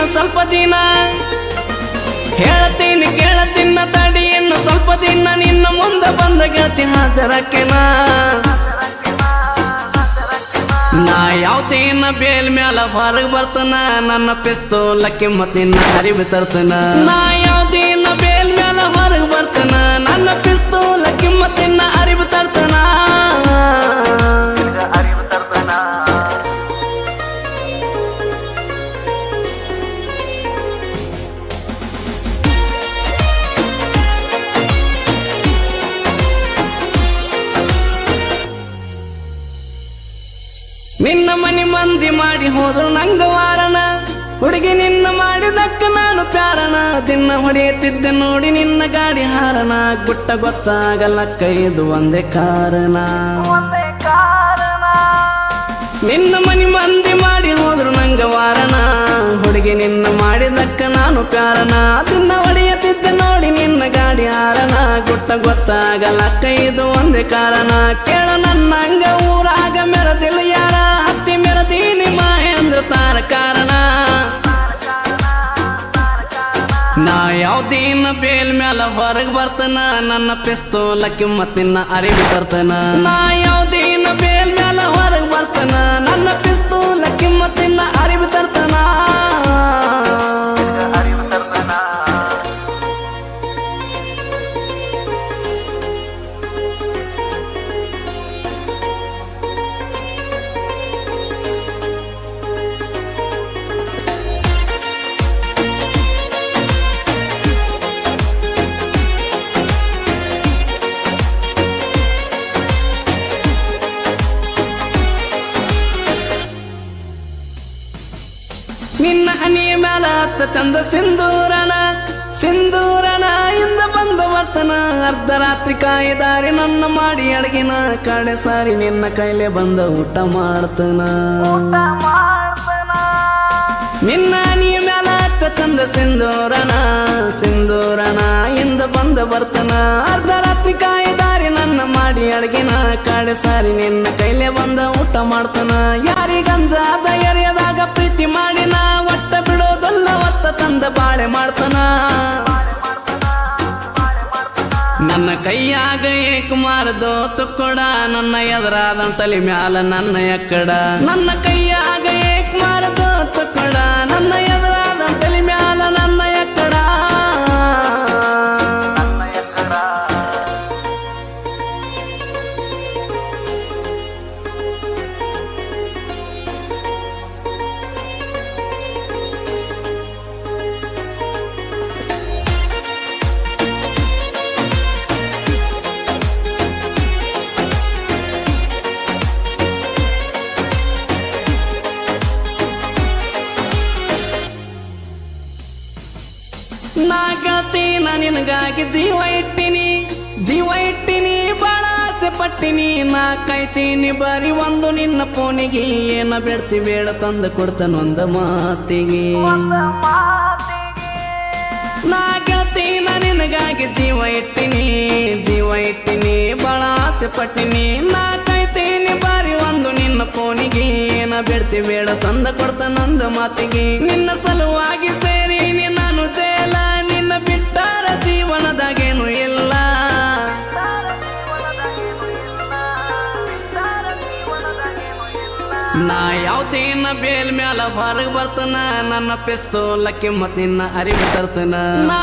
ಇನ್ನು ಸ್ವಲ್ಪ ದಿನ ಹೇಳ್ತೀನಿ ಕೇಳ ಚಿನ್ನ ತಡಿ ಇನ್ನು ಸ್ವಲ್ಪ ದಿನ ನಿನ್ನ ಮುಂದೆ ಬಂದ ಗೆಳತಿ ಹಾಜರಕ್ಕೆನ ನಾ ಯಾವತ್ತೇನ ಬೇಲ್ ಮ್ಯಾಲ ಹೊರಗ್ ಬರ್ತನ ನನ್ನ ಪಿಸ್ತೂಲ ಕಿಮ್ಮತ್ ನಿನ್ನ ಅರಿವು ತರ್ತನ ನಾ ಯಾವತ್ತೇನ ಬೇಲ್ ಮ್ಯಾಲ ಹೊರಗ್ ಬರ್ತನ ನನ್ನ ಪಿಸ್ತೂಲ ಕಿಮ್ಮತ್ ನಿನ್ನ ಅರಿವು ತರ್ತನ ನಿನ್ನ ಮನಿ ಮಂದಿ ಮಾಡಿ ಹೋದ್ರು ನಂಗ ವಾರನ ಹುಡುಗಿ ನಿನ್ನ ಮಾಡಿದಕ್ಕ ನಾನು ಪ್ಯಾರನ ದಿನ ಹೊಡೆಯುತ್ತಿದ್ದೆ ನೋಡಿ ನಿನ್ನ ಗಾಡಿ ಹಾರನ ಗುಟ್ಟ ಗೊತ್ತಾಗಲಕ್ಕ ಇದು ಒಂದೇ ಕಾರಣ ನಿನ್ನ ಮನಿ ಮಂದಿ ಮಾಡಿ ಹೋದ್ರು ನಂಗ ವಾರನ ಹುಡುಗಿ ನಿನ್ನ ಮಾಡಿದಕ್ಕ ನಾನು ಪ್ಯಾರನ ದಿನ ಹೊಡೆಯುತ್ತಿದ್ದೆ ನೋಡಿ ನಿನ್ನ ಗಾಡಿ ಹಾರನ ಗುಟ್ಟ ಗೊತ್ತಾಗಲಕ್ಕ ಇದು ಒಂದೇ ಕಾರಣ ಕೇಳ ನನ್ನ ಹಂಗ ಊರಾಗ ಮೆರದಿಲ್ಲ ಯಾರ ಹತ್ತಿ ಮೆರದೀನಿ ಮಹೇಂದ್ರ ತಾರ ಕಾರಣ ನಾ ಯಾವ್ದೇನ ಬೇಲ್ ಮ್ಯಾಲ ಹೊರಗ್ ಬರ್ತನ ನನ್ನ ಪಿಸ್ತೂಲ ಕಿಮ್ಮತ್ ನಿನ್ನ ಅರಿವು ತರ್ತನ ನಾ ಯಾವ್ದೇನ ಬೇಲ್ ಮ್ಯಾಲ ಹೊರಗ್ ಬರ್ತನ ನನ್ನ ಪಿಸ್ತೂಲ ಕಿಮ್ಮತ್ ನಿನ್ನ ಅರಿವು ತರ್ತನ ನಿನ್ನ ಹನಿಯ ಮ್ಯಾಲ ಹತ್ತ ಚಂದ ಸಿಂಧೂರನ ಇಂದ ಬಂದ ವರ್ತನ ಅರ್ಧ ರಾತ್ರಿ ಕಾಯಿದಾರಿ ನನ್ನ ಮಾಡಿ ಅಡಗಿನ ಕಡೆ ಸಾರಿ ನಿನ್ನ ಕೈಲೆ ಬಂದ ಊಟ ಮಾಡ್ತನ ನಿನ್ನ ಹನಿಯ ಮ್ಯಾಲ ಹತ್ತ ಚಂದ ಸಿಂಧೂರನ ಇಂದ ಬಂದ ವರ್ತನ ಅರ್ಧ ರಾತ್ರಿ ಕಾಯಿದಾರಿ ನನ್ನ ಮಾಡಿ ಅಡಗಿನ ಕಡೆ ಸಾರಿ ನಿನ್ನ ಕೈಲೆ ಬಂದ ಊಟ ಮಾಡ್ತನ ಯಾರಿಗಂಜಾದ ಎರೆಯದಾಗ ಪ್ರೀತಿ ಮಾಡಿನ ಒಟ್ಟ ಬಿಡೋದಲ್ಲ ಒತ್ತ ತಂದ ಬಾಳೆ ಮಾಡ್ತನ ನನ್ನ ಕೈಯಾಗ ಏಕುಮಾರದೋ ತುಕ್ಕೊಡ ನನ್ನ ಎದುರಾದ ತಲೆ ಮ್ಯಾಲ ನನ್ನ ಎಕ್ಕಡ ನನ್ನ ಕೈಯಾಗ ಏಕುಮಾರದೋ ತುಕ್ಕೊಡ ನನ್ನ ಎದುರಾದ ತಲೆ ಮ್ಯಾಲ ನನ್ನ ಎಕ್ಕಡ ನಾ ಗೆಳತಿ ನಾ ನಿನಗಾಗಿ ಜೀವ ಇಟ್ಟಿನಿ ಬಾಳ ಆಸೆ ಪಟ್ಟಿನಿ ನಾ ಕಾಯ್ತೀನಿ ಬರೀ ಒಂದು ನಿನ್ನ ಫೋನಿಗೆ ಏನ ಬೇಡ್ತಿ ಬೇಡ ತಂದು ಕೊಡ್ತಾನೊಂದ ಮಾತಿಗೆ ನಾ ಗೆಳತಿ ನಾ ನಿನಗಾಗಿ ಜೀವ ಇಟ್ಟಿನಿ ಬಾಳ ಆಸೆ ಪಟ್ಟಿನಿ ನಾ ಕಾಯ್ತೀನಿ ಬಾರಿ ಒಂದು ನಿನ್ನ ಫೋನಿಗೆ ಏನ ಬೇಡ್ತಿ ಬೇಡ ತಂದ ಕೊಡ್ತಾನೊಂದ ಮಾತಿಗೆ ನಿನ್ನ ಸಲುವಾಗಿ ಸೇರಿನಿ ನಾನು ಜೇಲ ನಿನ್ನ ಬಿಟ್ಟಾರ ಜೀವನದಾಗೇನು ಇಲ್ಲ ನಾ ಯಾವ್ದೇನ ಬೇಲ್ ಮ್ಯಾಲ ಹೊರಗ್ ಬರ್ತನ ನನ್ನ ಪಿಸ್ತೂಲ ಕಿಮ್ಮತ್ ನಿನ್ನ ಅರಿವು ತರ್ತನ ನಾ